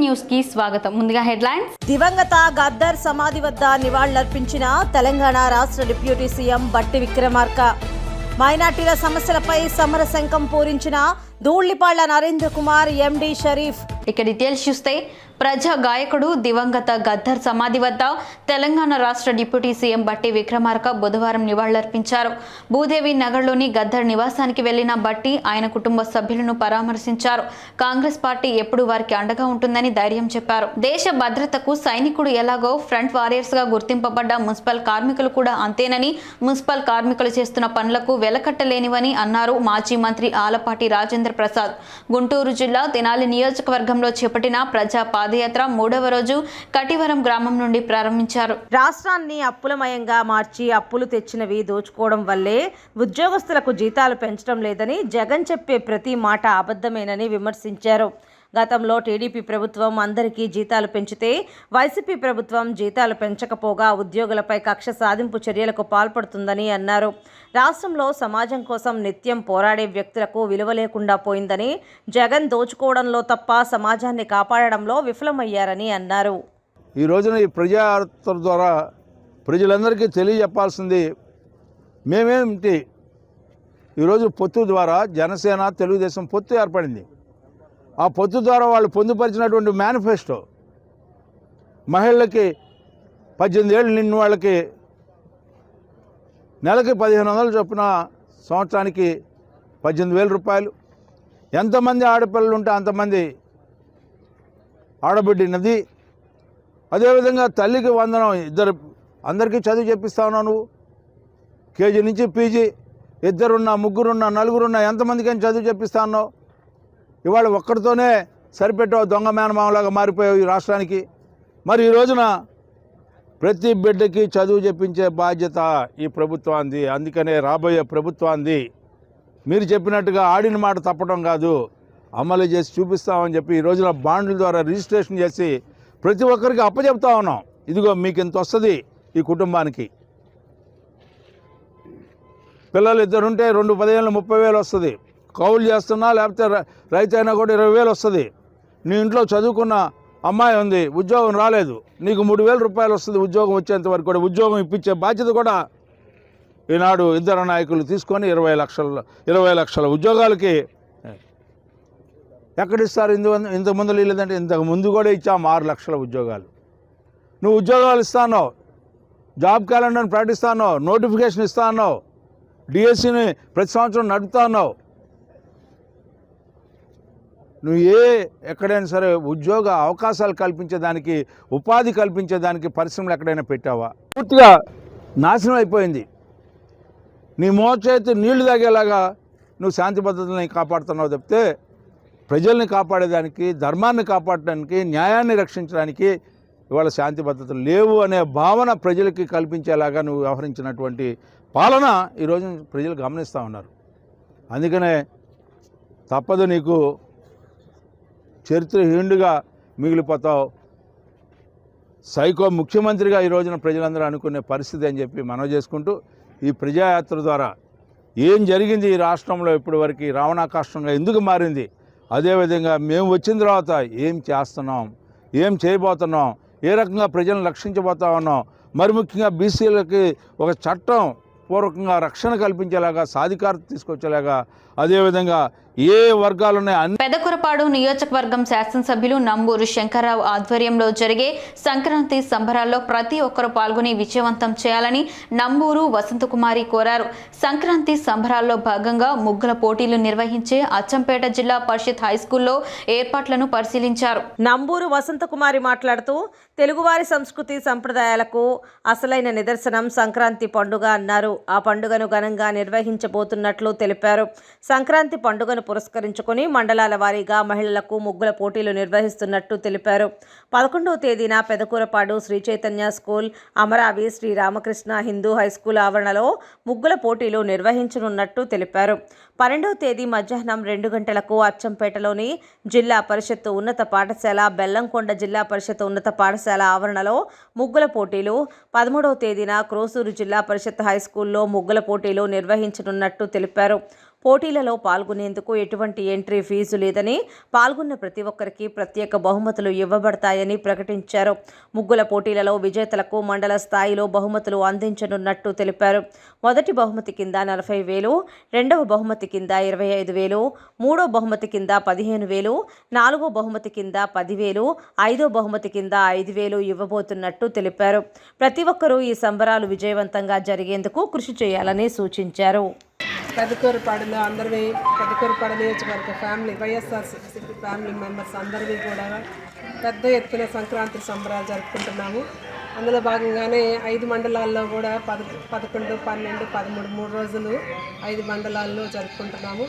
News కి స్వాగతం. ముందుగా హెడ్లైన్స్. దివంగత గద్దర్ సమాధి వద్ద నివాళులర్పించిన తెలంగాణ రాష్ట్ర డిప్యూటీ సీఎం బట్టి విక్రమార్క. మైనార్టీల సమస్యలపై సమరశంఖం పూరించిన ధూళ్లిపాళ్ల నరేంద్ర కుమార్, ఎండి షరీఫ్. ఇక డీటెయిల్స్ చూస్తే ప్రజా గాయకుడు దివంగత గద్దర్ సమాధి వద్ద తెలంగాణ రాష్ట్ర డిప్యూటీ సీఎం బట్టి విక్రమార్క బుధవారం నివాళులర్పించారు. భూదేవి నగర్లోని గద్దర్ నివాసానికి వెళ్లిన బట్టి ఆయన కుటుంబ సభ్యులను పరామర్శించారు. కాంగ్రెస్ పార్టీ ఎప్పుడు వారికి అండగా ఉంటుందని ధైర్యం చెప్పారు. దేశ భద్రతకు సైనికుడు ఎలాగో ఫ్రంట్ వారియర్స్ గా గుర్తింపబడ్డ మున్సిపల్ కార్మికులు కూడా అంతేనని, మున్సిపల్ కార్మికులు చేస్తున్న పనులకు వెలకట్టలేనివని అన్నారు మాజీ మంత్రి ఆలపాటి రాజేంద్ర ప్రసాద్. గుంటూరు జిల్లా తెనాలి నియోజకవర్గంలో చేపట్టిన ప్రజా పాదయాత్ర 3వ రోజు కటివరం గ్రామం నుండి ప్రారంభించారు. రాష్ట్రాన్ని అప్పులమయంగా మార్చి అప్పులు తెచ్చినవి దోచుకోవడం వల్లే ఉద్యోగస్తులకు జీతాలు పెంచడం లేదని జగన్ చెప్పే ప్రతి మాట అబద్ధమేనని విమర్శించారు. గతంలో టీడీపీ ప్రభుత్వం అందరికీ జీతాలు పెంచితే వైసీపీ ప్రభుత్వం జీతాలు పెంచకపోగా ఉద్యోగులపై కక్ష సాధింపు చర్యలకు పాల్పడుతుందని అన్నారు. రాష్ట్రంలో సమాజం కోసం నిత్యం పోరాడే వ్యక్తులకు విలువ లేకుండా పోయిందని, జగన్ దోచుకోవడంలో తప్ప సమాజాన్ని కాపాడడంలో విఫలమయ్యారని అన్నారు. ఈ రోజున ఈ ప్రజాయాత్ర ద్వారా ప్రజలందరికీ తెలియజెప్పాల్సింది మేమేమిటి. ఈరోజు పొత్తు ద్వారా జనసేన తెలుగుదేశం పొత్తు ఏర్పడింది. ఆ పొత్తు ద్వారా వాళ్ళు పొందుపరిచినటువంటి మేనిఫెస్టో మహిళలకి 18 ఏళ్ళు నిన్న వాళ్ళకి నెలకి 1500 చొప్పున, సంవత్సరానికి 18,000 రూపాయలు. ఎంతమంది ఆడపిల్లలు ఉంటే అంతమంది ఆడబిడ్డినది. అదేవిధంగా తల్లికి వందనం, అందరికీ చదువు చెప్పిస్తా ఉన్నావు నువ్వు. కేజీ నుంచి పీజీ, 2 ముగ్గురున్నా నలుగురున్నా ఎంతమందికైనా చదువు చెప్పిస్తా ఉన్నావు. ఇవాళ ఒక్కడితోనే సరిపెట్టావు, దొంగ మేనమామలాగా మారిపోయావు ఈ రాష్ట్రానికి. మరి ఈ రోజున ప్రతి బిడ్డకి చదువు చెప్పించే బాధ్యత ఈ ప్రభుత్వాన్ని. అందుకనే రాబోయే ప్రభుత్వాన్ని మీరు చెప్పినట్టుగా ఆడిన మాట తప్పడం కాదు, అమలు చేసి చూపిస్తామని చెప్పి ఈ రోజున బాండ్ల ద్వారా రిజిస్ట్రేషన్ చేసి ప్రతి ఒక్కరికి అప్పచెప్తా ఉన్నాం. ఇదిగో మీకు ఇంత వస్తుంది ఈ కుటుంబానికి. పిల్లలు 2 ఉంటే 2 15,000 30,000 వస్తుంది. కౌలు చేస్తున్నా లేకపోతే రైతు అయినా కూడా 20,000 వస్తుంది. నీ ఇంట్లో చదువుకున్న అమ్మాయి ఉంది, ఉద్యోగం రాలేదు, నీకు 3,000 రూపాయలు వస్తుంది. ఉద్యోగం వచ్చేంత వరకు కూడా ఉద్యోగం ఇప్పించే బాధ్యత కూడా ఈనాడు ఇద్దరు నాయకులు తీసుకొని 20 లక్షల ఉద్యోగాలకి ఎక్కడిస్తారు. ఇంతకుముందు లేదంటే ఇంతకు ముందు కూడా ఇచ్చాము 6 లక్షల ఉద్యోగాలు. నువ్వు ఉద్యోగాలు ఇస్తానో, జాబ్ క్యాలెండర్ని ప్రకటిస్తానో, నోటిఫికేషన్ ఇస్తానో, డిఎస్సిని ప్రతి సంవత్సరం నడుపుతానో. నువ్వు ఎక్కడైనా సరే ఉద్యోగ అవకాశాలు కల్పించేదానికి, ఉపాధి కల్పించేదానికి పరిశ్రమలు ఎక్కడైనా పెట్టావా? పూర్తిగా నాశనం అయిపోయింది. నీ మోచేతి నీళ్లు తాగేలాగా నువ్వు శాంతి భద్రతల్ని కాపాడుతున్నావు తప్పితే ప్రజల్ని కాపాడేదానికి, ధర్మాన్ని కాపాడడానికి, న్యాయాన్ని రక్షించడానికి ఇవాళ శాంతి భద్రతలు లేవు అనే భావన ప్రజలకి కల్పించేలాగా నువ్వు వ్యవహరించినటువంటి పాలన ఈరోజు ప్రజలు గమనిస్తూ ఉన్నారు. అందుకనే తప్పదు, నీకు చరిత్రహీనుడిగా మిగిలిపోతావు. సైకో ముఖ్యమంత్రిగా ఈ రోజున ప్రజలందరూ అనుకునే పరిస్థితి అని చెప్పి మనవి చేసుకుంటూ, ఈ ప్రజాయాత్ర ద్వారా ఏం జరిగింది ఈ రాష్ట్రంలో ఇప్పటి వరకు, రావణాకాష్టంగా ఎందుకు మారింది, అదేవిధంగా మేము వచ్చిన తర్వాత ఏం చేస్తున్నాం, ఏం చేయబోతున్నాం, ఏ రకంగా ప్రజలను రక్షించబోతా ఉన్నాం, మరి ముఖ్యంగా బీసీలకి ఒక చట్టం పూర్వకంగా రక్షణ కల్పించేలాగా, సాధికారత తీసుకొచ్చేలాగా, అదేవిధంగా ఏ వర్గాలున్నాయి అన్ని. పెదకురపాడు నియోజకవర్గం శాసనసభ్యులు నంబూరు శంకర్రావు ఆధ్వర్యంలో జరిగే సంక్రాంతి సంబరాల్లో ప్రతి ఒక్కరూ పాల్గొని విజయవంతం చేయాలని నంబూరు వసంతకుమారి కోరారు. సంక్రాంతి సంబరాల్లో భాగంగా ముగ్గుల పోటీలు నిర్వహించే అచ్చంపేట జిల్లా పరిషత్ హైస్కూల్లో ఏర్పాట్లను పరిశీలించారు. నంబూరు వసంతకుమారి మాట్లాడుతూ, తెలుగువారి సంస్కృతి సంప్రదాయాలకు అసలైన నిదర్శనం సంక్రాంతి పండుగ అన్నారు. ఆ పండుగను ఘనంగా నిర్వహించబోతున్నట్లు తెలిపారు. సంక్రాంతి పండుగను పురస్కరించుకొని మండలాల వారీగా మహిళలకు ముగ్గుల పోటీలు నిర్వహిస్తున్నట్టు తెలిపారు. 11వ తేదీన పెదకూరపాడు శ్రీ చైతన్య స్కూల్, అమరావి శ్రీ రామకృష్ణ హిందూ హైస్కూల్ ఆవరణలో ముగ్గుల పోటీలు నిర్వహించనున్నట్టు తెలిపారు. 12వ తేదీ మధ్యాహ్నం 2 గంటలకు అచ్చంపేటలోని జిల్లా పరిషత్ ఉన్నత పాఠశాల, బెల్లంకొండ జిల్లా పరిషత్ ఉన్నత పాఠశాల ఆవరణలో ముగ్గుల పోటీలు, 13వ తేదీన క్రోసూరు జిల్లా పరిషత్ హైస్కూల్లో ముగ్గుల పోటీలు నిర్వహించనున్నట్టు తెలిపారు. పోటీలలో పాల్గొనేందుకు ఎటువంటి ఎంట్రీ ఫీజు లేదని, పాల్గొన్న ప్రతి ఒక్కరికి ప్రత్యేక బహుమతులు ఇవ్వబడతాయని ప్రకటించారు. ముగ్గుల పోటీలలో విజేతలకు మండల స్థాయిలో బహుమతులు అందించనున్నట్టు తెలిపారు. మొదటి బహుమతి కింద 40,000, రెండవ బహుమతి కింద 25,000, మూడో బహుమతి కింద 15,000, నాలుగో బహుమతి కింద 10,000, ఐదో బహుమతి కింద 5,000 ఇవ్వబోతున్నట్టు తెలిపారు. ప్రతి ఒక్కరూ ఈ సంబరాలు విజయవంతంగా జరిగేందుకు కృషి చేయాలని సూచించారు. పెదకూరుపాడులో అందరివి, పెదకూరుపాడు నియోజకవర్గ ఫ్యామిలీ, వైఎస్ఆర్సీపీ ఫ్యామిలీ మెంబర్స్ అందరివి కూడా పెద్ద ఎత్తున సంక్రాంతి సంబరాలు జరుపుకుంటున్నాము. అందులో భాగంగానే 5 మండలాల్లో కూడా 11, 12, 13 3 రోజులు 5 మండలాల్లో జరుపుకుంటున్నాము.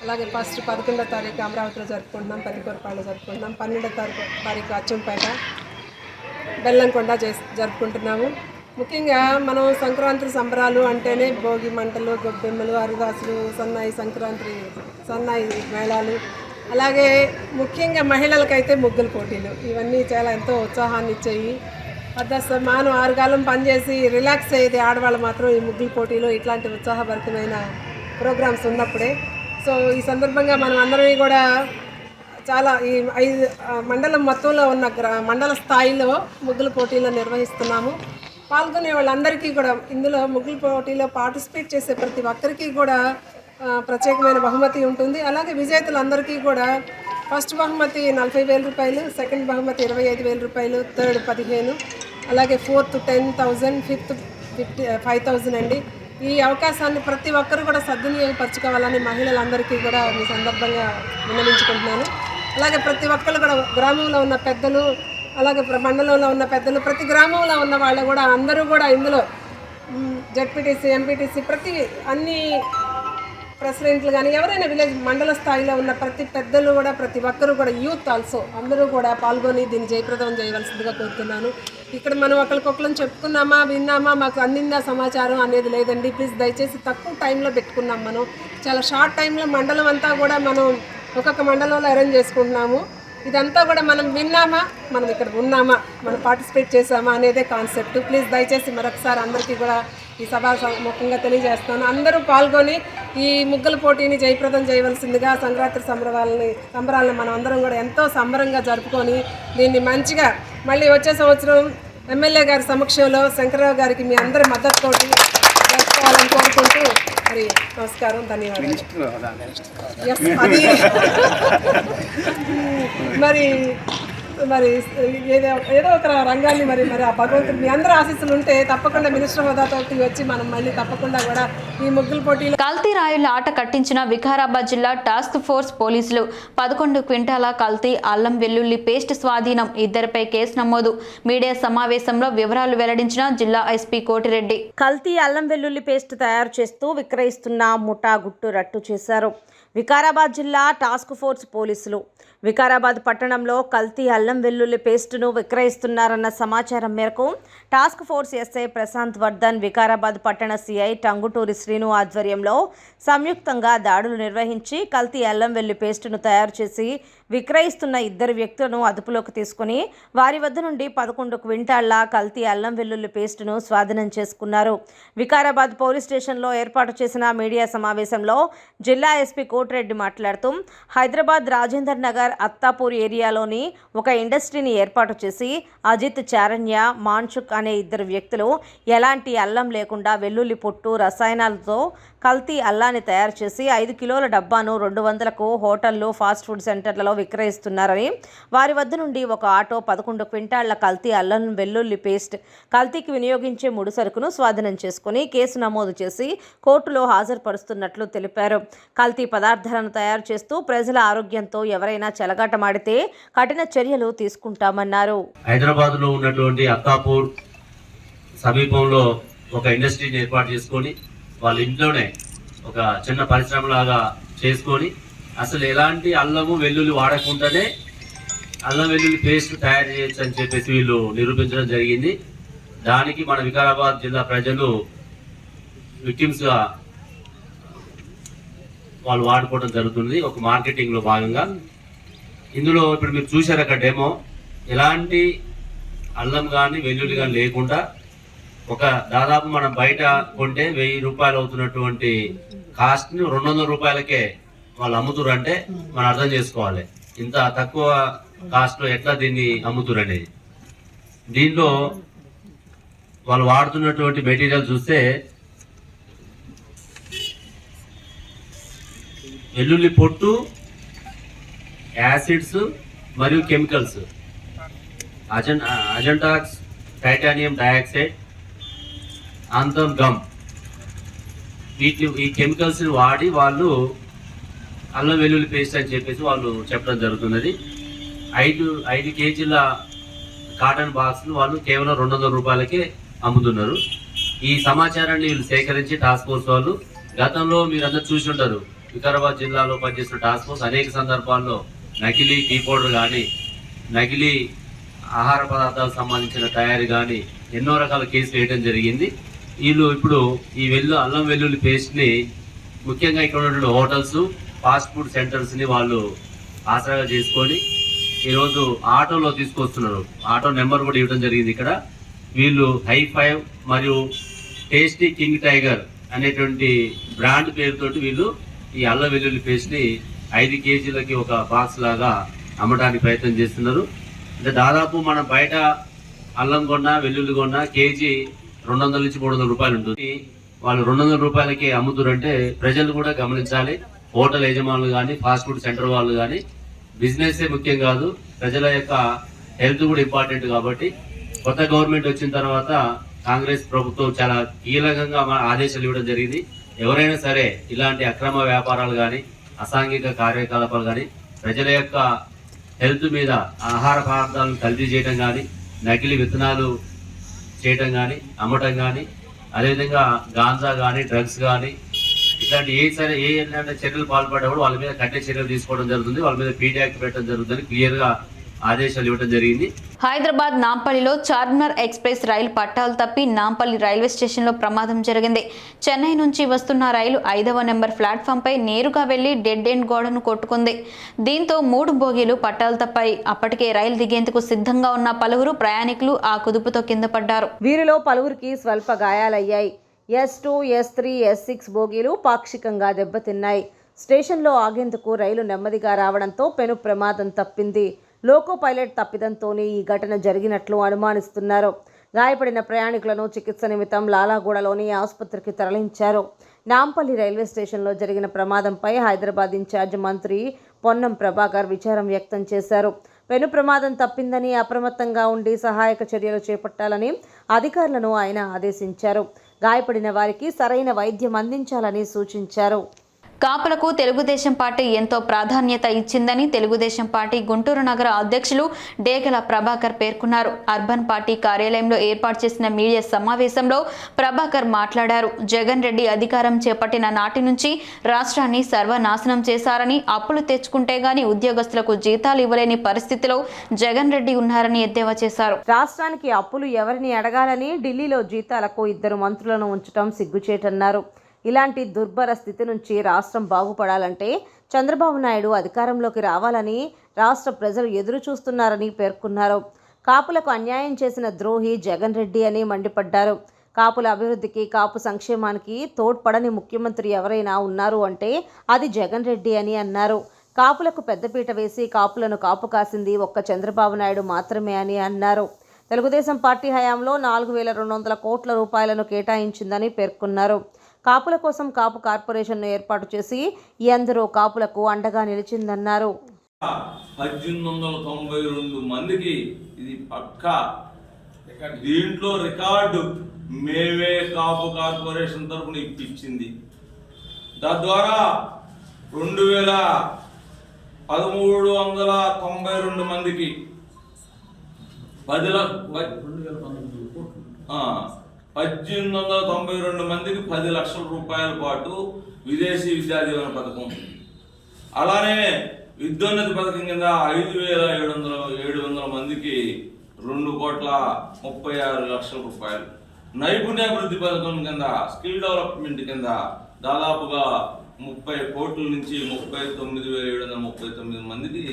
అలాగే ఫస్ట్ 11వ తారీఖు అమరావతిలో జరుపుకుంటున్నాం, పెదకూరుపాడులో జరుపుకుంటున్నాం. 12వ తారీఖు అచ్చంపేట, బెల్లంకొండ జరుపుకుంటున్నాము. ముఖ్యంగా మనం సంక్రాంతి సంబరాలు అంటేనే భోగి మంటలు, గొబ్బెమ్మలు, అరిదాసులు, సన్నాయి మేళాలు, అలాగే ముఖ్యంగా మహిళలకైతే ముగ్గుల పోటీలు, ఇవన్నీ చాలా ఎంతో ఉత్సాహాన్ని ఇచ్చాయి. మనం 6 కాలం పనిచేసి రిలాక్స్ అయ్యేది ఆడవాళ్ళు మాత్రం ఈ ముగ్గుల పోటీలు, ఇట్లాంటి ఉత్సాహభరితమైన ప్రోగ్రామ్స్ ఉన్నప్పుడే. సో ఈ సందర్భంగా మనం అందరం కూడా చాలా ఈ 5 మండలం మొత్తంలో ఉన్న మండల స్థాయిలో ముగ్గుల పోటీలు నిర్వహిస్తున్నాము. పాల్గొనే వాళ్ళందరికీ కూడా ఇందులో ముగ్గుల పోటీలో పార్టిసిపేట్ చేసే ప్రతి ఒక్కరికి కూడా ప్రత్యేకమైన బహుమతి ఉంటుంది. అలాగే విజేతలందరికీ కూడా ఫస్ట్ బహుమతి 40,000 రూపాయలు, సెకండ్ బహుమతి 25,000 రూపాయలు, థర్డ్ 15,000, అలాగే ఫోర్త్ 10,000, ఫిఫ్త్ 5,000 అండి. ఈ అవకాశాన్ని ప్రతి ఒక్కరు కూడా సద్వినియోగపరచుకోవాలని మహిళలందరికీ కూడా ఈ సందర్భంగా విన్నవించుకుంటున్నాను. అలాగే ప్రతి ఒక్కరు కూడా గ్రామంలో ఉన్న పెద్దలు, అలాగే మండలంలో ఉన్న పెద్దలు, ప్రతి గ్రామంలో ఉన్న వాళ్ళు కూడా అందరూ కూడా ఇందులో జెడ్పీటీసీ, ఎంపీటీసీ, అన్ని ప్రెసిడెంట్లు కానీ ఎవరైనా విలేజ్ మండల స్థాయిలో ఉన్న ప్రతి పెద్దలు కూడా, ప్రతి ఒక్కరు కూడా, యూత్ ఆల్సో అందరూ కూడా పాల్గొని దీన్ని జయప్రదం చేయవలసిందిగా కోరుతున్నాను. ఇక్కడ మనం ఒకరికొకరు చెప్పుకున్నామా, విన్నామా, మాకు అందిందా సమాచారం అనేది లేదండి. ప్లీజ్ దయచేసి తక్కువ టైంలో పెట్టుకున్నాం. మనం చాలా షార్ట్ టైంలో మండలం అంతా కూడా మనం ఒక్కొక్క మండలంలో అరేంజ్ చేసుకుంటున్నాము. ఇదంతా కూడా మనం విన్నామా, మనం ఇక్కడ ఉన్నామా, మనం పార్టిసిపేట్ చేసామా అనేదే కాన్సెప్ట్. ప్లీజ్ దయచేసి మరొకసారి అందరికీ కూడా ఈ సభా ముఖ్యంగా తెలియజేస్తాను. అందరూ పాల్గొని ఈ ముగ్గుల పోటీని జయప్రదం చేయవలసిందిగా, సంక్రాంతి సంబరాలను మనం అందరం కూడా ఎంతో సంబరంగా జరుపుకొని దీన్ని మంచిగా మళ్ళీ వచ్చే సంవత్సరం ఎమ్మెల్యే గారి సమక్షంలో శంకర్రావు గారికి మీ అందరి మద్దతుతోటి జరుపుకోవాలని కోరుకుంటూ మరి నమస్కారం, ధన్యవాదాలు. అది మరి మరి ఏదో ఒక రంగాన్ని మరి ఆ భగవంతుడు మీ అందరూ ఆశీస్సులు ఉంటే తప్పకుండా మినిస్టర్ హోదాతో వచ్చి మనం మళ్ళీ తప్పకుండా కూడా ఈ ముగ్గుల పోటీలో. కల్తీ రాయుళ్ల ఆట కట్టించిన వికారాబాద్ జిల్లా టాస్క్ ఫోర్స్ పోలీసులు 11 క్వింటాల కల్తీ అల్లం వెల్లుల్లి పేస్ట్ స్వాధీనం, 2పై కేసు నమోదు. మీడియా సమావేశంలో వివరాలు వెల్లడించిన జిల్లా ఎస్పీ కోటిరెడ్డి. కల్తీ అల్లం వెల్లుల్లి పేస్ట్ తయారు చేస్తూ విక్రయిస్తున్న ముఠా గుట్టు రట్టు చేశారు. వికారాబాద్ జిల్లా టాస్క్ ఫోర్స్ పోలీసులు వికారాబాద్ పట్టణంలో కల్తీ అల్లం వెల్లుల్లి పేస్టును విక్రయిస్తున్నారన్న సమాచారం మేరకు task force SI Prashant Vardhan, Vikarabad పట్టణ సిఐ టంగుటూరి శ్రీను ఆధ్వర్యంలో సంయుక్తంగా దాడులు నిర్వహించి కల్తీ అల్లం వెల్లుల్లి పేస్టును తయారు చేసి విక్రయిస్తున్న 2 వ్యక్తులను అదుపులోకి తీసుకుని వారి వద్ద నుండి 11 క్వింటాళ్ల కల్తీ అల్లం వెల్లుల్లి పేస్టును స్వాధీనం చేసుకున్నారు. వికారాబాద్ పోలీస్ స్టేషన్లో ఏర్పాటు చేసిన మీడియా సమావేశంలో జిల్లా ఎస్పీ కోటిరెడ్డి మాట్లాడుతూ హైదరాబాద్ రాజేందర్ నగర్ అత్తాపూర్ ఏరియాలోని ఒక ఇండస్ట్రీని ఏర్పాటు చేసి అజిత్, చారణ్య, మాన్షుక్ అనే 2 వ్యక్తులు ఎలాంటి అల్లం లేకుండా వెల్లుల్లి పొట్టు రసాయనాలతో కల్తీ అల్లాన్ని తయారు చేసి 5 కిలోల డబ్బాను 200కు హోటళ్లు, ఫాస్ట్ ఫుడ్ సెంటర్లలో విక్రయిస్తున్నారని, వారి వద్ద నుండి ఒక ఆటో 11 క్వింటాళ్ల కల్తీ అల్లం వెల్లుల్లి పేస్ట్, కల్తీకి వినియోగించే ముడి సరుకును స్వాధీనం చేసుకుని కేసు నమోదు చేసి కోర్టులో హాజరుపరుస్తున్నట్లు తెలిపారు. కల్తీ పదార్థాలను తయారు చేస్తూ ప్రజల ఆరోగ్యంతో ఎవరైనా చెలగాటమాడితే కఠిన చర్యలు తీసుకుంటామన్నారు. హైదరాబాద్లో ఉన్నటువంటి అత్తాపూర్ సమీపంలో ఒక ఇండస్ట్రీని ఏర్పాటు చేసుకొని వాళ్ళ ఇంట్లోనే ఒక చిన్న పరిశ్రమలాగా చేసుకొని అసలు ఎలాంటి అల్లము వెల్లుల్లి వాడకుండానే అల్లం వెల్లుల్లి పేస్ట్ తయారు చేయొచ్చు అని చెప్పేసి వీళ్ళు నిరూపించడం జరిగింది. దానికి మన వికారాబాద్ జిల్లా ప్రజలు విక్టిమ్స్గా వాళ్ళు వాడుకోవడం జరుగుతుంది ఒక మార్కెటింగ్లో భాగంగా. ఇందులో ఇప్పుడు మీరు చూశారు అక్కడ డెమో, ఎలాంటి అల్లం కానీ వెల్లుల్లి కానీ లేకుండా ఒక దాదాపు మనం బయట కొంటే 1000 రూపాయలు అవుతున్నటువంటి కాస్ట్ ని 200 రూపాయలకే వాళ్ళు అమ్ముతురు అంటే మనం అర్థం చేసుకోవాలి ఇంత తక్కువ కాస్ట్ లో ఎట్లా దీన్ని అమ్ముతురు అనేది. దీంట్లో వాళ్ళు వాడుతున్నటువంటి మెటీరియల్ చూస్తే వెల్లుల్లి పొట్టు, యాసిడ్స్ మరియు కెమికల్స్, అజెంటాక్స్, టైటానియం డయాక్సైడ్, ఆంథమ్ గమ్, ఈ కెమికల్స్ ని వాడి వాళ్ళు అల్లం వెల్లుల్లి పేస్ట్ అని చెప్పేసి వాళ్ళు చెప్పడం జరుగుతున్నది. 5 కేజీల కాటన్ బాక్స్లు వాళ్ళు కేవలం 200 రూపాయలకే అమ్ముతున్నారు. ఈ సమాచారాన్ని వీళ్ళు సేకరించి టాస్క్ ఫోర్స్ వాళ్ళు గతంలో మీరందరూ చూసి ఉంటారు. వికారాబాద్ జిల్లాలో పనిచేస్తున్న టాస్క్ ఫోర్స్ అనేక సందర్భాల్లో నకిలీ టీ పౌడర్ కానీ, నకిలీ ఆహార పదార్థాలకు సంబంధించిన తయారీ కానీ ఎన్నో రకాల కేసులు వేయడం జరిగింది. వీళ్ళు ఇప్పుడు ఈ అల్లం వెల్లుల్లి పేస్ట్ని ముఖ్యంగా ఇక్కడ ఉన్నటువంటి హోటల్స్, ఫాస్ట్ ఫుడ్ సెంటర్స్ని వాళ్ళు ఆసరాగా చేసుకొని ఈరోజు ఆటోలో తీసుకొస్తున్నారు. ఆటో నెంబర్ కూడా ఇవ్వడం జరిగింది. ఇక్కడ వీళ్ళు హై5 మరియు టేస్టీ కింగ్ టైగర్ అనేటువంటి బ్రాండ్ పేరుతోటి వీళ్ళు ఈ అల్లం వెల్లుల్లి పేస్ట్ని 5 కేజీలకి ఒక బాక్స్ లాగా అమ్మడానికి ప్రయత్నం చేస్తున్నారు. అంటే దాదాపు మనం బయట అల్లం కొన్నా వెల్లుల్లి కొన్నా కేజీ 200 నుంచి 300 రూపాయలు ఉంటుంది. వాళ్ళు 200 రూపాయలకి అమ్ముతారంటే ప్రజలు కూడా గమనించాలి. హోటల్ యజమానులు కానీ, ఫాస్ట్ ఫుడ్ సెంటర్ వాళ్ళు కానీ, బిజినెస్ ముఖ్యం కాదు, ప్రజల యొక్క హెల్త్ కూడా ఇంపార్టెంట్. కాబట్టి కొత్త గవర్నమెంట్ వచ్చిన తర్వాత కాంగ్రెస్ ప్రభుత్వం చాలా కీలకంగా ఆదేశాలు ఇవ్వడం జరిగింది. ఎవరైనా సరే ఇలాంటి అక్రమ వ్యాపారాలు కానీ, అసాంఘిక కార్యకలాపాలు కానీ, ప్రజల యొక్క హెల్త్ మీద ఆహార పదార్థాలను కల్తీ చేయడం కానీ, నకిలీ విత్తనాలు చేయటం కానీ, అమ్మటం కానీ, అదేవిధంగా గాంజా కానీ, డ్రగ్స్ కానీ ఇట్లాంటి ఏ చర్యలు పాల్పడ్డప్పుడు వాళ్ళ మీద కఠిన చర్యలు తీసుకోవడం జరుగుతుంది. వాళ్ళ మీద పీడీ యాక్ట్ పెట్టడం జరుగుతుంది. క్లియర్గా ఆదేశాలు ఇవ్వడం జరిగింది. హైదరాబాద్ నాంపల్లిలో చార్మినార్ ఎక్స్ప్రెస్ రైలు పట్టాలు తప్పి నాంపల్లి రైల్వే స్టేషన్లో ప్రమాదం జరిగింది. చెన్నై నుంచి వస్తున్న రైలు 5వ నెంబర్ ప్లాట్ఫామ్పై నేరుగా వెళ్లి డెడ్ ఎండ్ గోడను కొట్టుకుంది. దీంతో 3 బోగీలు పట్టాలు తప్పాయి. అప్పటికే రైలు దిగేందుకు సిద్ధంగా ఉన్న పలువురు ప్రయాణికులు ఆ కుదుపుతో కింద పడ్డారు. వీరిలో పలువురికి స్వల్ప గాయాలయ్యాయి. S2, S3, S6 బోగీలు పాక్షికంగా దెబ్బతిన్నాయి. స్టేషన్లో ఆగేందుకు రైలు నెమ్మదిగా రావడంతో పెను ప్రమాదం తప్పింది. లోకో పైలట్ తప్పిదంతోనే ఈ ఘటన జరిగినట్లు అనుమానిస్తున్నారు. గాయపడిన ప్రయాణికులను చికిత్స నిమిత్తం లాలాగూడలోని ఆసుపత్రికి తరలించారు. నాంపల్లి రైల్వే స్టేషన్లో జరిగిన ప్రమాదంపై హైదరాబాద్ ఇన్ఛార్జ్ మంత్రి పొన్నం ప్రభాకర్ విచారం వ్యక్తం చేశారు. పెను ప్రమాదం తప్పిందని, అప్రమత్తంగా ఉండి సహాయక చర్యలు చేపట్టాలని అధికారులను ఆయన ఆదేశించారు. గాయపడిన వారికి సరైన వైద్యం అందించాలని సూచించారు. కాపులకు తెలుగుదేశం పార్టీ ఎంతో ప్రాధాన్యత ఇచ్చిందని తెలుగుదేశం పార్టీ గుంటూరు నగర అధ్యక్షులు డేగల ప్రభాకర్ పేర్కొన్నారు. అర్బన్ పార్టీ కార్యాలయంలో ఏర్పాటు చేసిన మీడియా సమావేశంలో ప్రభాకర్ మాట్లాడారు. జగన్ రెడ్డి అధికారం చేపట్టిన నాటి నుంచి రాష్ట్రాన్ని సర్వనాశనం చేశారని, అప్పులు తెచ్చుకుంటే గాని ఉద్యోగస్తులకు జీతాలు ఇవ్వలేని పరిస్థితిలో జగన్ రెడ్డి ఉన్నారని ఎద్దేవా చేశారు. రాష్ట్రానికి అప్పులు ఎవరిని అడగాలని ఢిల్లీలో జీతాలకు 2 మంత్రులను ఉంచడం సిగ్గుచేటన్నారు. ఇలాంటి దుర్భర స్థితి నుంచి రాష్ట్రం బాగుపడాలంటే చంద్రబాబు నాయుడు అధికారంలోకి రావాలని రాష్ట్ర ప్రజలు ఎదురు చూస్తున్నారని పేర్కొన్నారు. కాపులకు అన్యాయం చేసిన ద్రోహి జగన్ రెడ్డి అని మండిపడ్డారు. కాపుల అభివృద్ధికి, కాపు సంక్షేమానికి తోడ్పడని ముఖ్యమంత్రి ఎవరైనా ఉన్నారు అంటే అది జగన్ రెడ్డి అని అన్నారు. కాపులకు పెద్దపీట వేసి కాపులను కాపు కాసింది ఒక్క చంద్రబాబు నాయుడు మాత్రమే అని అన్నారు. తెలుగుదేశం పార్టీ హయాంలో 4200 కోట్ల రూపాయలను కేటాయించిందని పేర్కొన్నారు. కాపుల కోసం కాపు కార్పొరేషన్ను ఏర్పాటు చేసి ఎందరో కాపులకు అండగా నిలిచిందన్నారు. 1892 మందికి ఇది పక్కా. దీంట్లో రికార్డు మేమే కాపు కార్పొరేషన్ తరఫున ఇప్పించింది. తద్వారా 1392 మందికి 1892 మందికి 10 లక్షల రూపాయల పాటు విదేశీ విద్యా దీవెన పథకం, అలానే విద్యోన్నతి పథకం కింద 5700 మందికి 2,36 లక్షల, నైపుణ్యాభివృద్ధి పథకం కింద స్కిల్ డెవలప్మెంట్ కింద దాదాపుగా 30 కోట్ల నుంచి 39,739 మందికి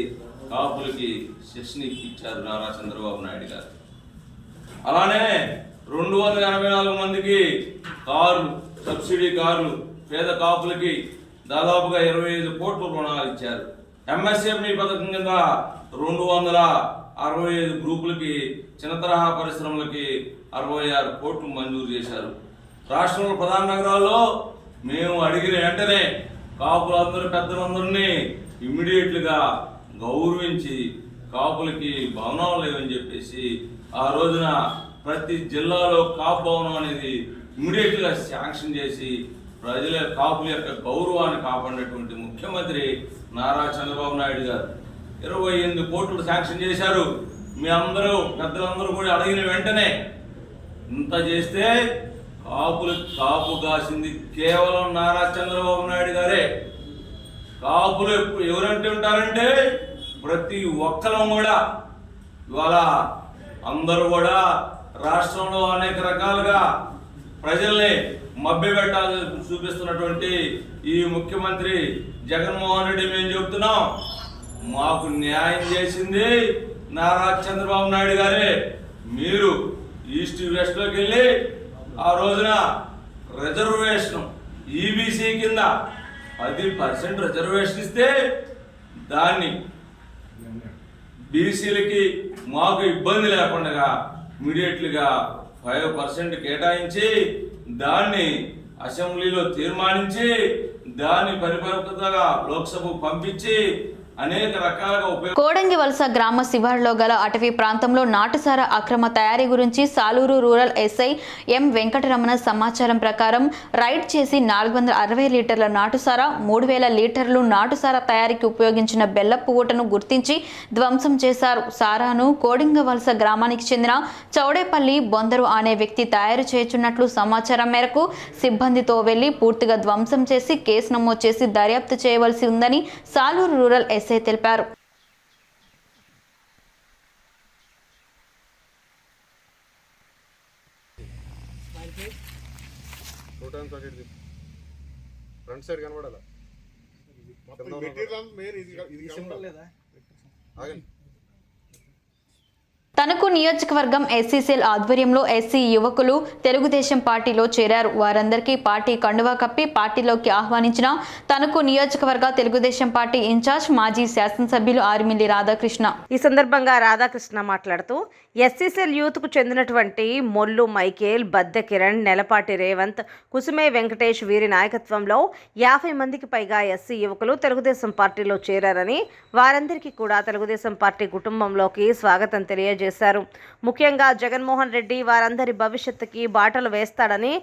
కాపులకి శిక్షణ ఇప్పించారు నారా చంద్రబాబు నాయుడు గారు. అలానే 284 మందికి కార్లు, సబ్సిడీ కార్లు, పేద కాపులకి దాదాపుగా 25 కోట్ల రుణాలు ఇచ్చారు. ఎంఎస్ఎంఈ పథకం కింద 265 గ్రూపులకి, చిన్న తరహా పరిశ్రమలకి 66 కోట్లు మంజూరు చేశారు. రాష్ట్రంలో ప్రధాన నగరాల్లో మేము అడిగిన వెంటనే కాపులందరూ పెద్దలందరినీ ఇమ్మీడియట్లుగా గౌరవించి కాపులకి భవనాలు లేవని చెప్పేసి ఆ రోజున ప్రతి జిల్లాలో కాపు భవనం అనేది ఇమ్మీడియట్గా శాంక్షన్ చేసి ప్రజల కాపుల యొక్క గౌరవాన్ని కాపాడినటువంటి ముఖ్యమంత్రి నారా చంద్రబాబు నాయుడు గారు 28 కోట్లు శాంక్షన్ చేశారు. మీ అందరూ పెద్దలందరూ కూడా అడిగిన వెంటనే ఇంత చేస్తే కాపు కాసింది కేవలం నారా చంద్రబాబు నాయుడు గారే. కాపులు ఎవరంటే ఉంటారంటే ప్రతి ఒక్కరం కూడా ఇవాళ అందరూ కూడా రాష్ట్రంలో అనేక రకాలుగా ప్రజల్ని మభ్యపెట్టాలని చూపిస్తున్నటువంటి ఈ ముఖ్యమంత్రి జగన్మోహన్ రెడ్డి మేము చెబుతున్నాం, మాకు న్యాయం చేసింది నారా చంద్రబాబు నాయుడు గారే. మీరు ఈస్ట్ వెస్ట్లోకి వెళ్ళి ఆ రోజున రిజర్వేషన్ ఈబీసీ కింద 10% రిజర్వేషన్ ఇస్తే దాన్ని బీసీలకి మాకు ఇబ్బంది లేకుండా ఇమీడియట్లుగా 5% కేటాయించి దాన్ని అసెంబ్లీలో తీర్మానించి దాన్ని పరిపక్వతగా లోక్సభకు పంపించి అనేక రకాలుగా కోడంగి వలస గ్రామ శివారులో గల అటవీ ప్రాంతంలో నాటుసారా అక్రమ తయారీ గురించి సాలూరు రూరల్ ఎస్ఐ ఎం వెంకటరమణ సమాచారం ప్రకారం రైడ్ చేసి 460 లీటర్ల నాటుసారా, 3000 లీటర్లు నాటుసారా తయారీకి ఉపయోగించిన బెల్లపు ఊటను గుర్తించి ధ్వంసం చేశారు. సారాను కోడంగి వలస గ్రామానికి చెందిన చౌడేపల్లి బొందరు అనే వ్యక్తి తయారు చేయుచున్నట్లు సమాచారం మేరకు సిబ్బందితో వెళ్లి పూర్తిగా ధ్వంసం చేసి కేసు నమోదు చేసి దర్యాప్తు చేయవలసి ఉందని సాలూరు రూరల్ ఎస్ఐ తెలిపారు. ఫ్రంట్ సైడ్ కనబడాలా తణుకు నియోజకవర్గం ఎస్సీసీఎల్ ఆధ్వర్యంలో ఎస్సీ యువకులు తెలుగుదేశం పార్టీలో చేరారు. వారందరికీ పార్టీ కండువా కప్పి పార్టీలోకి ఆహ్వానించిన తణుకు నియోజకవర్గ తెలుగుదేశం పార్టీ ఇన్ఛార్జ్ మాజీ శాసనసభ్యులు ఆర్మిల్లి రాధాకృష్ణ. ఈ సందర్భంగా రాధాకృష్ణ మాట్లాడుతూ ఎస్సీసీఎల్ యూత్కు చెందినటువంటి మొల్లు మైకేల్, బద్దె కిరణ్, నెలపాటి రేవంత్, కుసుమే వెంకటేష్ వీరి నాయకత్వంలో 50 మందికి పైగా ఎస్సీ యువకులు తెలుగుదేశం పార్టీలో చేరారని, వారందరికీ కూడా తెలుగుదేశం పార్టీ కుటుంబంలోకి స్వాగతం తెలియజేశారు. ముఖ్యంగా జగన్మోహన్ రెడ్డి వారందరి భవిష్యత్తుకి బాటలు వేస్తాడని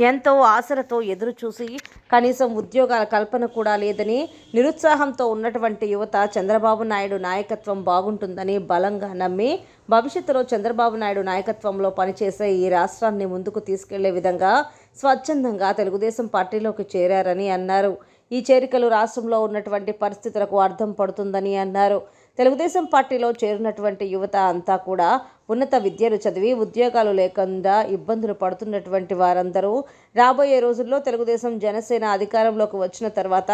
ఎంతో ఆశలతో ఎదురు చూసి కనీసం ఉద్యోగాల కల్పన కూడా లేదని, నిరుత్సాహంతో ఉన్నటువంటి యువత చంద్రబాబు నాయుడు నాయకత్వం బాగుంటుందని బలంగా నమ్మి భవిష్యత్తులో చంద్రబాబు నాయుడు నాయకత్వంలో పనిచేసే ఈ రాష్ట్రాన్ని ముందుకు తీసుకెళ్లే విధంగా స్వచ్ఛందంగా తెలుగుదేశం పార్టీలోకి చేరారని అన్నారు. ఈ చేరికలు రాష్ట్రంలో ఉన్నటువంటి పరిస్థితులకు అర్థం పడుతుందని అన్నారు. తెలుగుదేశం పార్టీలో చేరినటువంటి యువత అంతా కూడా ఉన్నత విద్యలు చదివి ఉద్యోగాలు లేకుండా ఇబ్బందులు పడుతున్నటువంటి వారందరూ రాబోయే రోజుల్లో తెలుగుదేశం జనసేన అధికారంలోకి వచ్చిన తర్వాత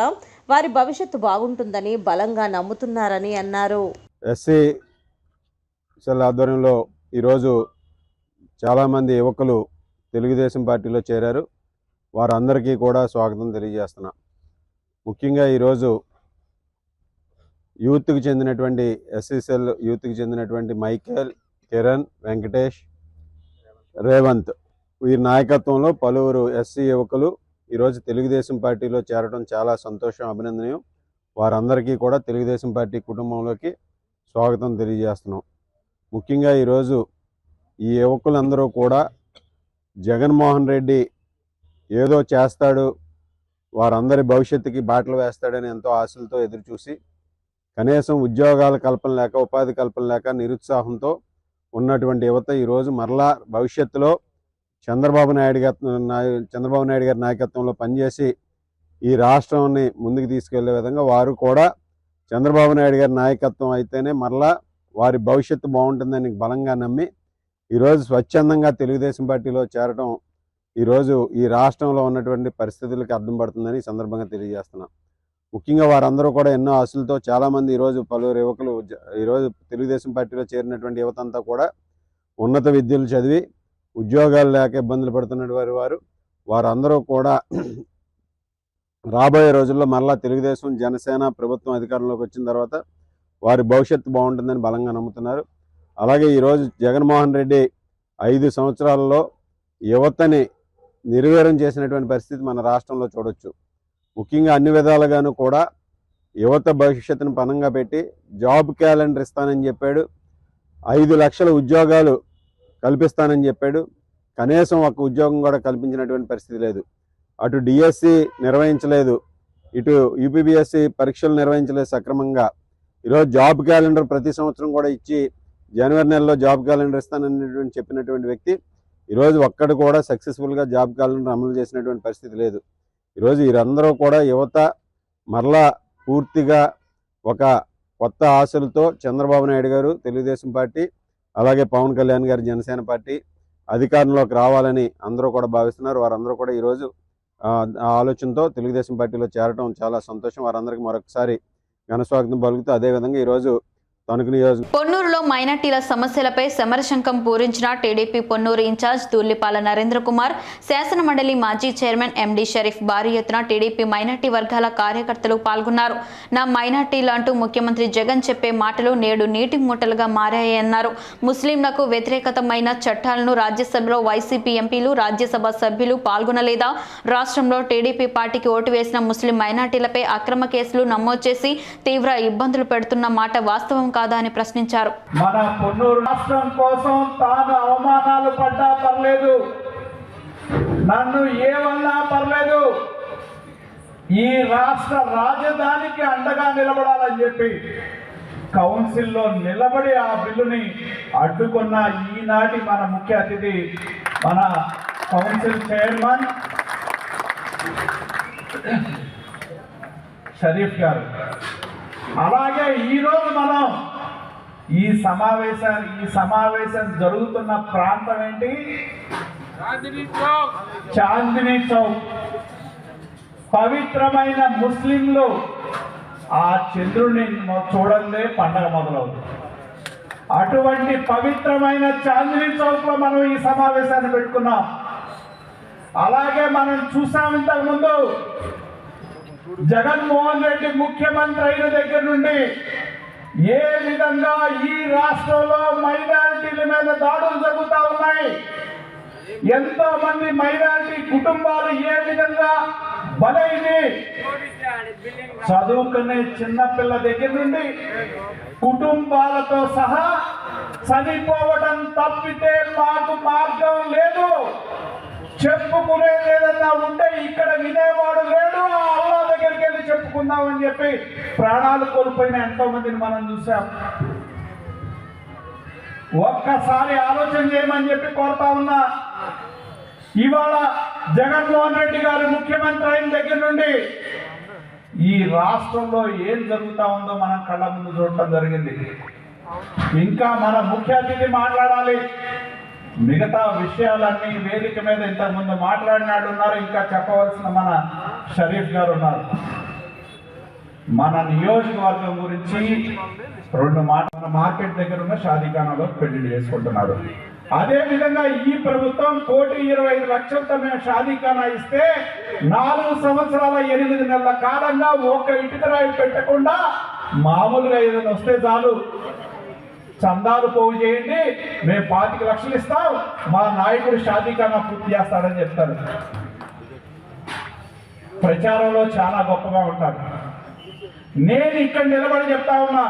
వారి భవిష్యత్తు బాగుంటుందని బలంగా నమ్ముతున్నారని అన్నారు. ఎస్సీ సెల్ ఆధ్వర్యంలో ఈరోజు చాలామంది యువకులు తెలుగుదేశం పార్టీలో చేరారు. వారందరికీ కూడా స్వాగతం తెలియజేస్తున్నా. ముఖ్యంగా ఈరోజు యూత్కి చెందినటువంటి ఎస్సీసెల్ యూత్కి చెందినటువంటి మైకేల్, కిరణ్, వెంకటేష్, రేవంత్ వీరి నాయకత్వంలో పలువురు ఎస్సీ యువకులు ఈరోజు తెలుగుదేశం పార్టీలో చేరడం చాలా సంతోషం, అభినందనీయం. వారందరికీ కూడా తెలుగుదేశం పార్టీ కుటుంబంలోకి స్వాగతం తెలియజేస్తున్నాం. ముఖ్యంగా ఈరోజు ఈ యువకులందరూ కూడా జగన్మోహన్ రెడ్డి ఏదో చేస్తాడు, వారందరి భవిష్యత్తుకి బాటలు వేస్తాడని ఎంతో ఆశలతో ఎదురుచూసి కనీసం ఉద్యోగాల కల్పన లేక, ఉపాధి కల్పన లేక నిరుత్సాహంతో ఉన్నటువంటి యువత ఈరోజు మరలా భవిష్యత్తులో చంద్రబాబు నాయుడు గారి నాయకత్వంలో పనిచేసి ఈ రాష్ట్రాన్ని ముందుకు తీసుకెళ్లే విధంగా వారు కూడా చంద్రబాబు నాయుడు గారి నాయకత్వం అయితేనే మరలా వారి భవిష్యత్తు బాగుంటుందని బలంగా నమ్మి ఈరోజు స్వచ్ఛందంగా తెలుగుదేశం పార్టీలో చేరడం ఈరోజు ఈ రాష్ట్రంలో ఉన్నటువంటి పరిస్థితులకు అర్థం పడుతుందని ఈ సందర్భంగా తెలియజేస్తున్నాం. ముఖ్యంగా వారందరూ కూడా ఎన్నో ఆశలతో చాలామంది ఈరోజు పలువురు యువకులు ఈరోజు తెలుగుదేశం పార్టీలో చేరినటువంటి యువత అంతా కూడా ఉన్నత విద్యలు చదివి ఉద్యోగాలు లేక ఇబ్బందులు పడుతున్నటువంటి వారందరూ కూడా రాబోయే రోజుల్లో మరలా తెలుగుదేశం జనసేన ప్రభుత్వం అధికారంలోకి వచ్చిన తర్వాత వారి భవిష్యత్తు బాగుంటుందని బలంగా నమ్ముతున్నారు. అలాగే ఈరోజు జగన్మోహన్ రెడ్డి 5 సంవత్సరాలలో యువతని నిర్వీర్యం చేసినటువంటి పరిస్థితి మన రాష్ట్రంలో చూడొచ్చు. ముఖ్యంగా అన్ని విధాలుగాను కూడా యువత భవిష్యత్తును పణంగా పెట్టి జాబ్ క్యాలెండర్ ఇస్తానని చెప్పాడు. 5 లక్షల ఉద్యోగాలు కల్పిస్తానని చెప్పాడు. కనీసం ఒక ఉద్యోగం కూడా కల్పించినటువంటి పరిస్థితి లేదు. అటు డిఎస్సి నిర్వహించలేదు, ఇటు యూపీబీఎస్సి పరీక్షలు నిర్వహించలేదు సక్రమంగా. ఈరోజు జాబ్ క్యాలెండర్ ప్రతి సంవత్సరం కూడా ఇచ్చి జనవరి నెలలో జాబ్ క్యాలెండర్ ఇస్తాననేటువంటి చెప్పినటువంటి వ్యక్తి ఈరోజు ఒక్కడు కూడా సక్సెస్ఫుల్గా జాబ్ క్యాలెండర్ అమలు చేసినటువంటి పరిస్థితి లేదు. ఈరోజు వీరందరూ కూడా యువత మరలా పూర్తిగా ఒక కొత్త ఆశలతో చంద్రబాబు నాయుడు గారు తెలుగుదేశం పార్టీ, అలాగే పవన్ కళ్యాణ్ గారు జనసేన పార్టీ అధికారంలోకి రావాలని అందరూ కూడా భావిస్తున్నారు. వారందరూ కూడా ఈరోజు ఆ ఆలోచనతో తెలుగుదేశం పార్టీలో చేరడం చాలా సంతోషం. వారందరికీ మరొకసారి ఘనస్వాగతం పలుకుతూ అదేవిధంగా ఈరోజు తణుకు నియోజకవర్గం పొన్నూరులో మైనార్టీల సమస్యలపై సమరశంఖం పూరించిన టీడీపీ పొన్నూరు ఇన్ఛార్జ్ దూర్లిపాల నరేంద్ర కుమార్, శాసన మండలి మాజీ చైర్మన్ ఎండి షరీఫ్ భారీ ఎత్తున టీడీపీ మైనార్టీ వర్గాల కార్యకర్తలు పాల్గొన్నారు. నా మైనార్టీలు అంటూ ముఖ్యమంత్రి జగన్ చెప్పే మాటలు నేడు నీటి మూటలుగా మారాయన్నారు. ముస్లింలకు వ్యతిరేకతమైన చట్టాలను రాజ్యసభలో వైసీపీ ఎంపీలు, రాజ్యసభ సభ్యులు పాల్గొనలేదా? రాష్ట్రంలో టీడీపీ పార్టీకి ఓటు వేసిన ముస్లిం మైనార్టీలపై అక్రమ కేసులు నమోదు చేసి తీవ్ర ఇబ్బందులు పెడుతున్న మాట వాస్తవం కాదా అని ప్రశ్నించారు. మన పొన్నూరు రాష్ట్రం కోసం తాను అవమానాలు పడ్డా పర్లేదు, నన్ను ఏమన్నా పర్లేదు, ఈ రాష్ట్ర రాజధానికి అండగా నిలబడాలని చెప్పి కౌన్సిల్లో నిలబడి ఆ బిల్లుని అడ్డుకున్న ఈనాటి మన ముఖ్య అతిథి మన కౌన్సిల్ చైర్మన్ షరీఫ్ గారు. అలాగే ఈరోజు మనం ఈ సమావేశం జరుగుతున్న ప్రాంతం ఏంటి? చాందినీ చౌక్. పవిత్రమైన ముస్లింలు ఆ చంద్రుడిని చూడందే పండగ మొదలవుతుంది. అటువంటి పవిత్రమైన చాందినీ చౌక్ లో మనం ఈ సమావేశాన్ని పెట్టుకున్నాం. అలాగే మనం చూసాం ఇంతకుముందు జగన్మోహన్ రెడ్డి ముఖ్యమంత్రి అయిన దగ్గర నుండి ఏ విధంగా ఈ రాష్ట్రంలో మైనారిటీల మీద దాడులు జరుగుతూ ఉన్నాయి, ఎంతో మంది మైనారిటీ కుటుంబాలు ఏ విధంగా బలైంది, చదువుకునే చిన్నపిల్ల దగ్గర నుండి కుటుంబాలతో సహా చనిపోవడం తప్పితే మాకు మార్గం లేదు. చెప్పుకునేది ఏదన్నా ఉంటే ఇక్కడ వినేవాడు లేడు, అల్లా దగ్గరికి వెళ్ళి చెప్పుకుందామని చెప్పి ప్రాణాలు కోల్పోయిన ఎంతో మందిని మనం చూసాం. ఒక్కసారి ఆలోచన చేయమని చెప్పి కోరుతా ఉన్నా. ఇవాళ జగన్మోహన్ రెడ్డి గారు ముఖ్యమంత్రి అయిన దగ్గర నుండి ఈ రాష్ట్రంలో ఏం జరుగుతా ఉందో మనం కళ్ళ ముందు చూడటం జరిగింది. ఇంకా మన ముఖ్య అతిథి మాట్లాడాలి. మిగతా విషయాలన్నీ వేదిక మీద ఇంతకుముందు మాట్లాడినాడు ఉన్నారు, ఇంకా చెప్పవలసిన మన షరీఫ్ గారు ఉన్నారు. మన నియోజకవర్గం గురించి 2 మాటలు. మన మార్కెట్ దగ్గర ఉన్న షాదీఖానాలో పెళ్లి చేసుకుంటున్నారు. అదే విధంగా ఈ ప్రభుత్వం 1,25,00,000తో మేము షాదీఖానా ఇస్తే 4 సంవత్సరాల 8 నెలల కాలంగా ఒక్క ఇటుక రాయి పెట్టకుండా మామూలుగా ఏదైనా వస్తే చాలు చందాలు పోగు చేయండి, మేము 25 లక్షలు ఇస్తాం, మా నాయకుడు షాదీఖానా పూర్తి చేస్తాడని చెప్తారు. ప్రచారంలో చాలా గొప్పగా ఉంటారు. నేను ఇక్కడ నిలబడి చెప్తా ఉన్నా,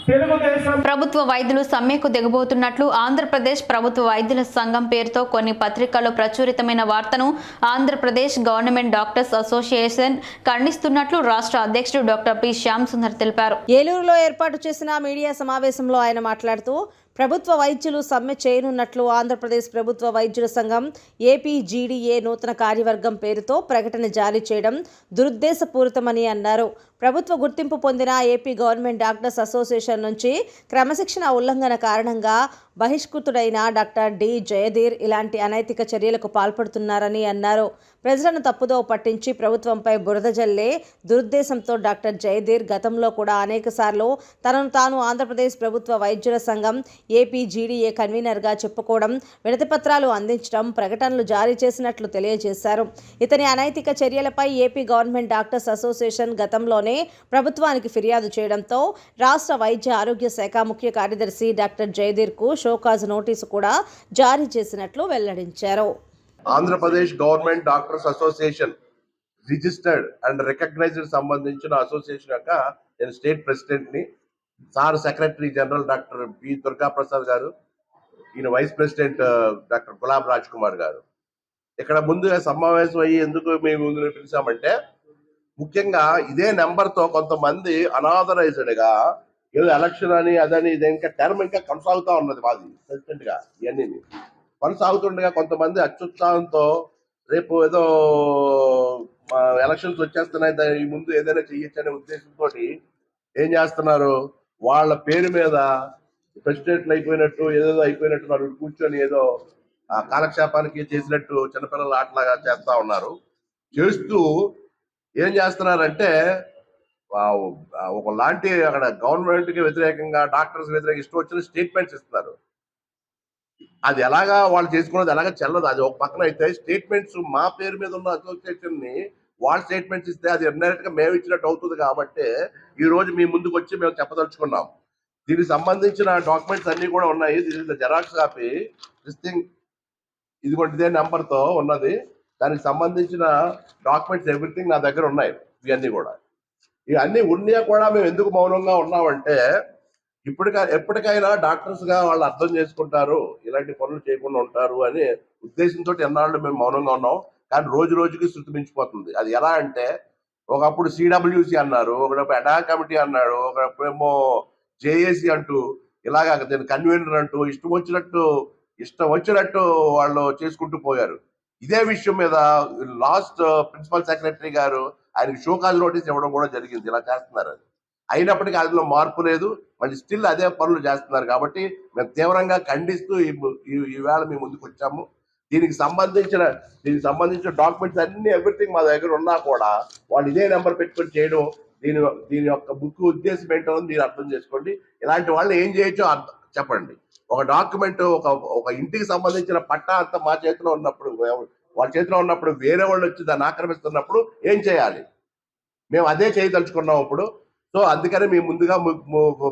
తెలుగుదేశం ప్రభుత్వ వైద్యులు సమ్మెకు దిగబోతున్నట్లు ఆంధ్రప్రదేశ్ ప్రభుత్వ వైద్యుల సంఘం పేరుతో కొన్ని పత్రికల్లో ప్రచురితమైన వార్తను ఆంధ్రప్రదేశ్ గవర్నమెంట్ డాక్టర్స్ అసోసియేషన్ ఖండిస్తున్నట్లు రాష్ట్ర అధ్యక్షుడు డాక్టర్ పి శ్యామ్ సుందర్ తెలిపారు. ఏలూరులో ఏర్పాటు చేసిన మీడియా సమావేశంలో ఆయన మాట్లాడుతూ ప్రభుత్వ వైద్యులు సమ్మె చేయనున్నట్లు ఆంధ్రప్రదేశ్ ప్రభుత్వ వైద్యుల సంఘం ఏపీజీడీఏ నూతన కార్యవర్గం పేరుతో ప్రకటన జారీ చేయడం దురుద్దేశపూరితమని అన్నారు. ప్రభుత్వ గుర్తింపు పొందిన ఏపీ గవర్నమెంట్ డాక్టర్స్ అసోసియేషన్ నుంచి క్రమశిక్షణ ఉల్లంఘన కారణంగా బహిష్కృతుడైన డాక్టర్ డి జయధీర్ ఇలాంటి అనైతిక చర్యలకు పాల్పడుతున్నారని అన్నారు. ప్రజలను తప్పుదో పట్టించి ప్రభుత్వంపై బురద జల్లే దురుద్దేశంతో డాక్టర్ జయధీర్ గతంలో కూడా అనేకసార్లు తనను తాను ఆంధ్రప్రదేశ్ ప్రభుత్వ వైద్యుల సంఘం ఏపీజీడీఏ కన్వీనర్గా చెప్పుకోవడం, వినతిపత్రాలు అందించడం, ప్రకటనలు జారీ చేసినట్లు తెలియజేశారు. ఇతని అనైతిక చర్యలపై ఏపీ గవర్నమెంట్ డాక్టర్స్ అసోసియేషన్ గతంలోనే ప్రభుత్వానికి ఫిర్యాదు చేయడంతో రాష్ట్ర వైద్య ఆరోగ్య శాఖ ముఖ్య కార్యదర్శి డాక్టర్ జయధీర్కు షోకాజ్ నోటీసు కూడా జారీ చేసినట్లు వెల్లడించారు. Andhra Pradesh government doctors association registered and recognised సంబంధించిన అసోసియేషన్ యొక్క నేను స్టేట్ ప్రెసిడెంట్ని. Sir secretary general doctor B Durga Prasad గారు, ఈయన vice president doctor Gulab Raj Kumar గారు. ఇక్కడ ముందుగా సమావేశం అయ్యి ఎందుకు మేము ముందు పిలిచామంటే, ముఖ్యంగా ఇదే నెంబర్తో కొంతమంది అనాథరైజ్డ్గా ఏదో ఎలక్షన్ అని అదని ఇది ఇంకా టర్మ్ ఇంకా కొనసాగుతూ ఉన్నది. మాది ప్రెసిడెంట్గా ఇవన్నీ కొనసాగుతుండగా కొంతమంది అత్యుత్సాహంతో రేపు ఏదో ఎలక్షన్స్ వచ్చేస్తున్నాయి, దాని ముందు ఏదైనా చెయ్యొచ్చు అనే ఉద్దేశంతో ఏం చేస్తున్నారు, వాళ్ళ పేరు మీద ప్రెసిడెంట్లు అయిపోయినట్టు ఏదేదో అయిపోయినట్టు వాళ్ళు కూర్చొని ఏదో కాలక్షేపానికి చేసినట్టు చిన్నపిల్లల ఆటలాగా చేస్తా ఉన్నారు. చేస్తూ ఏం చేస్తున్నారంటే ఒకలాంటి అక్కడ గవర్నమెంట్కి వ్యతిరేకంగా డాక్టర్స్ వ్యతిరేకంగా ఇష్టం వచ్చిన స్టేట్మెంట్స్ ఇస్తున్నారు. అది ఎలాగా వాళ్ళు చేసుకున్నది ఎలాగా చెల్లదు. అది ఒక పక్కన అయితే స్టేట్మెంట్స్ మా పేరు మీద ఉన్న అసోసియేషన్ ని వాళ్ళు స్టేట్మెంట్స్ ఇస్తే అది ఇండైరెక్ట్ గా మేము ఇచ్చినట్టు అవుతుంది. కాబట్టి ఈ రోజు మీ ముందుకు వచ్చి మేము చెప్పదలుచుకున్నాం. దీనికి సంబంధించిన డాక్యుమెంట్స్ అన్ని కూడా ఉన్నాయి. దీని జెరాక్స్ కాపీ ఇదిగోండి ఇదే నెంబర్ తో ఉన్నది. దానికి సంబంధించిన డాక్యుమెంట్స్ ఎవ్రీథింగ్ నా దగ్గర ఉన్నాయి. ఇవన్నీ కూడా ఇవన్నీ ఉన్నా కూడా మేము ఎందుకు మౌనంగా ఉన్నామంటే, ఎప్పటికైనా డాక్టర్స్ గా వాళ్ళు అర్థం చేసుకుంటారు, ఇలాంటి పనులు చేయకుండా ఉంటారు అనే ఉద్దేశంతో ఎన్నాళ్ళు మేము మౌనంగా ఉన్నాం. కానీ రోజు రోజుకి శృతి మించిపోతుంది. అది ఎలా అంటే, ఒకప్పుడు సిడబ్ల్యూసి అన్నారు, ఒకప్పుడు అడా కమిటీ అన్నాడు, ఒకప్పుడేమో జేఏసీ అంటూ ఇలాగా దీని కన్వీనర్ అంటూ ఇష్టం వచ్చినట్టు వాళ్ళు చేసుకుంటూ పోయారు. ఇదే విషయం మీద లాస్ట్ ప్రిన్సిపల్ సెక్రటరీ గారు ఆయనకి షోకాజ్ నోటీస్ ఇవ్వడం కూడా జరిగింది. ఇలా చేస్తున్నారు. అయినప్పటికీ అందులో మార్పు లేదు. మళ్ళీ స్టిల్ అదే పనులు చేస్తున్నారు. కాబట్టి మేము తీవ్రంగా ఖండిస్తూ ఈవేళ మేము ముందుకు వచ్చాము. దీనికి సంబంధించిన డాక్యుమెంట్స్ అన్ని ఎవ్రీథింగ్ మా దగ్గర ఉన్నా కూడా వాళ్ళు ఇదే నెంబర్ పెట్టుకొని చేయడం, దీని యొక్క ముఖ్య ఉద్దేశం ఏంటో మీరు అర్థం చేసుకోండి. ఇలాంటి వాళ్ళు ఏం చేయొచ్చో చెప్పండి. ఒక డాక్యుమెంట్ ఒక ఇంటికి సంబంధించిన పట్టా అంతా మా చేతిలో ఉన్నప్పుడు, వాళ్ళ చేతిలో ఉన్నప్పుడు వేరే వాళ్ళు వచ్చి దాన్ని ఆక్రమిస్తున్నప్పుడు ఏం చేయాలి? మేము అదే చేయదలుచుకున్నాం ఇప్పుడు. సో అందుకని మీ ముందుగా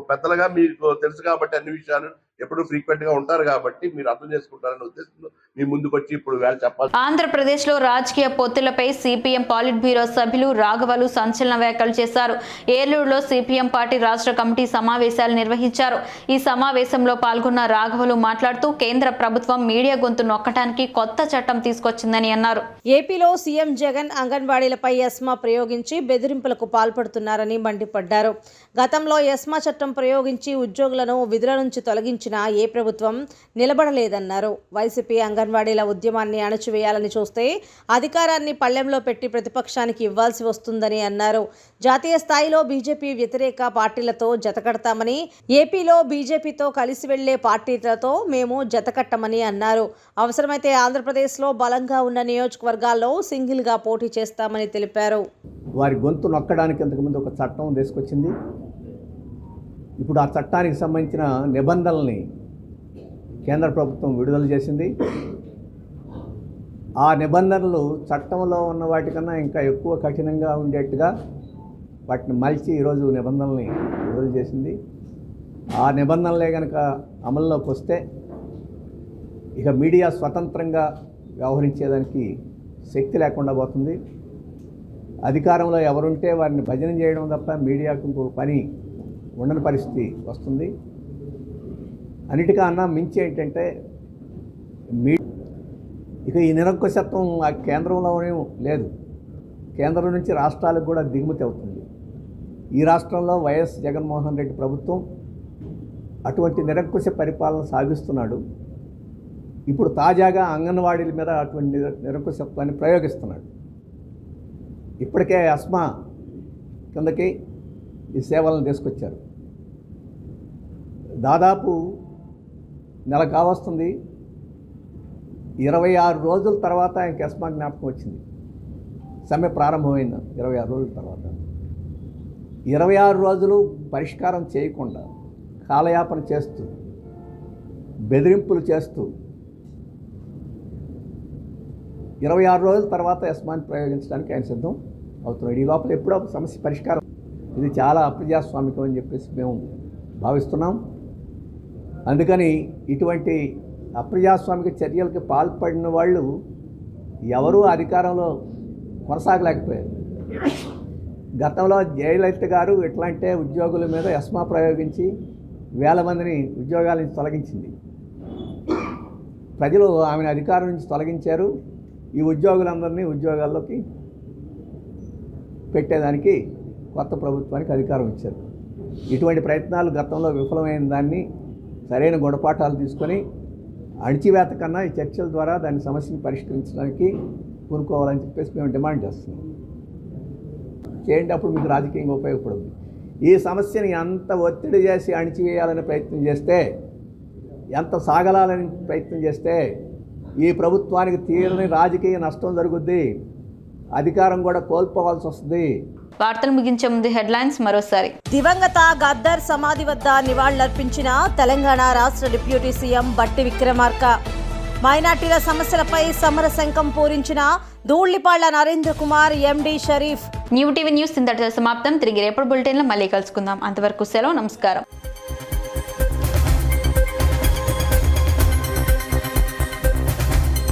పెద్దలుగా మీకు తెలుసు కాబట్టి అన్ని విషయాలు ఎప్పుడు ఫ్రీక్వెంట్ గా ఉంటారు కాబట్టి మీరు అర్థం చేసుకుంటారనే ఉద్దేశంతో మీ ముందుకు వచ్చి ఇప్పుడు వేళ చెప్పాలి. ఆంధ్రప్రదేశ్లో రాజకీయ పొత్తులపై సిపిఎం పాలిట్ బ్యూరో సభ్యులు రాఘవలు సంచలన వ్యాఖ్యలు చేశారు. ఏలూరులో సిపిఎం పార్టీ రాష్ట్ర కమిటీ సమావేశాలు నిర్వహించారు. ఈ సమావేశంలో పాల్గొన్న రాఘవలు మాట్లాడుతూ కేంద్ర ప్రభుత్వం మీడియా గొంతు నొక్కడానికి కొత్త చట్టం తీసుకొచ్చిందని అన్నారు. ఏపీలో సీఎం జగన్ అంగన్వాడీలపై ఎస్మా ప్రయోగించి బెదిరింపులకు పాల్పడుతున్నారని మండిపడ్డారు. గతంలో ఎస్మా చట్టం ప్రయోగించి ఉద్యోగులను విధుల నుంచి తొలగించిన ఏ ప్రభుత్వం నిలబడలేదన్నారు. వైసీపీ అంగన్వాడీల ఉద్యమాన్ని అణచివేయాలని చూస్తే అధికారాన్ని పళ్లెంలో పెట్టి ప్రతిపక్షానికి ఇవ్వాల్సి వస్తుందని అన్నారు. జాతీయ స్థాయిలో బీజేపీ వ్యతిరేక పార్టీలతో జతకడతామని, ఏపీలో బీజేపీతో కలిసి వెళ్లే పార్టీలతో మేము జతకట్టమని అన్నారు. అవసరమైతే ఆంధ్రప్రదేశ్లో బలంగా ఉన్న నియోజకవర్గాల్లో సింగిల్గా పోటీ చేస్తామని తెలిపారు. వారి గొంతు నొక్కడానికి అంతకుముందు ఒక చట్టం తీసుకొచ్చింది. ఇప్పుడు ఆ చట్టానికి సంబంధించిన నిబంధనల్ని కేంద్ర ప్రభుత్వం విడుదల చేసింది. ఆ నిబంధనలు చట్టంలో ఉన్న వాటికన్నా ఇంకా ఎక్కువ కఠినంగా ఉండేట్టుగా వాటిని మలిచి ఈరోజు నిబంధనల్ని విడుదల చేసింది. ఆ నిబంధనలే కనుక అమల్లోకి వస్తే ఇక మీడియా స్వతంత్రంగా వ్యవహరించేదానికి శక్తి లేకుండా పోతుంది. అధికారంలో ఎవరుంటే వారిని భజన చేయడం తప్ప మీడియాకు ఇంకొక పని ఉండని పరిస్థితి వస్తుంది. అన్నిటికన్నా మించి ఏంటంటే ఇక ఈ నిరంకుశత్వం ఆ కేంద్రంలోనే లేదు, కేంద్రం నుంచి రాష్ట్రాలకు కూడా దిగుమతి అవుతుంది. ఈ రాష్ట్రంలో వైఎస్ జగన్మోహన్ రెడ్డి ప్రభుత్వం అటువంటి నిరంకుశ పరిపాలన సాగిస్తున్నాడు. ఇప్పుడు తాజాగా అంగన్వాడీల మీద అటువంటి నిరంకుశత్వాన్ని ప్రయోగిస్తున్నాడు. ఇప్పటికే అస్మా కిందకి ఈ సేవలను తీసుకొచ్చారు. దాదాపు నెల కావస్తుంది. 26 రోజుల తర్వాత ఆయనకి ఎస్మా జ్ఞాపకం వచ్చింది. సమ్మె ప్రారంభమైన 26 రోజుల తర్వాత 26 రోజులు పరిష్కారం చేయకుండా కాలయాపన చేస్తూ బెదిరింపులు చేస్తూ 26 రోజుల తర్వాత ఎస్మాని ప్రయోగించడానికి ఆయన సిద్ధం అవుతున్నాడు. ఈ లోపల ఎప్పుడో సమస్య పరిష్కారం. ఇది చాలా అప్రజాస్వామికం అని చెప్పేసి మేము భావిస్తున్నాం. అందుకని ఇటువంటి అప్రజాస్వామిక చర్యలకు పాల్పడిన వాళ్ళు ఎవరూ అధికారంలో కొనసాగలేకపోయారు. గతంలో జయలలిత గారు ఎట్లా అంటే ఉద్యోగుల మీద ఎస్మా ప్రయోగించి వేల మందిని ఉద్యోగాల నుంచి తొలగించింది. ప్రజలు ఆమెను అధికారం నుంచి తొలగించారు. ఈ ఉద్యోగులందరినీ ఉద్యోగాల్లోకి పెట్టేదానికి కొత్త ప్రభుత్వానికి అధికారం ఇచ్చారు. ఇటువంటి ప్రయత్నాలు గతంలో విఫలమైన దాన్ని సరైన గుణపాఠాలు తీసుకొని అణిచివేత కన్నా ఈ చర్చల ద్వారా దాని సమస్యను పరిష్కరించడానికి పూనుకోవాలని చెప్పేసి మేము డిమాండ్ చేస్తున్నాం. చేయండి, అప్పుడు మీకు రాజకీయంగా ఉపయోగపడుతుంది. ఈ సమస్యని ఎంత ఒత్తిడి చేసి అణిచివేయాలని ప్రయత్నం చేస్తే, ఎంత సాగలాలని ప్రయత్నం చేస్తే ఈ ప్రభుత్వానికి తీరని రాజకీయ నష్టం జరుగుద్ది. అధికారం కూడా కోల్పోవాల్సి వస్తుంది. వార్తలు ముగించే ముందు హెడ్లైన్స్ మరోసారి. దివంగత గద్దర్ సమాధి వద్ద నివాళులర్పించిన తెలంగాణ రాష్ట్ర డిప్యూటీ సీఎం బట్టి విక్రమార్క. మైనార్టీల సమస్యలపై సమరశంఖం పూరించిన ధూళ్లిపాళ్ల నరేంద్ర కుమార్, ఎండి షరీఫ్. న్యూ టీవీ న్యూస్ ఇంతటితో సమాప్తం. తిరిగి రేపటి బులెటిన్లో మళ్ళీ కలుసుకుందాం. అంతవరకు సెలవు, నమస్కారం.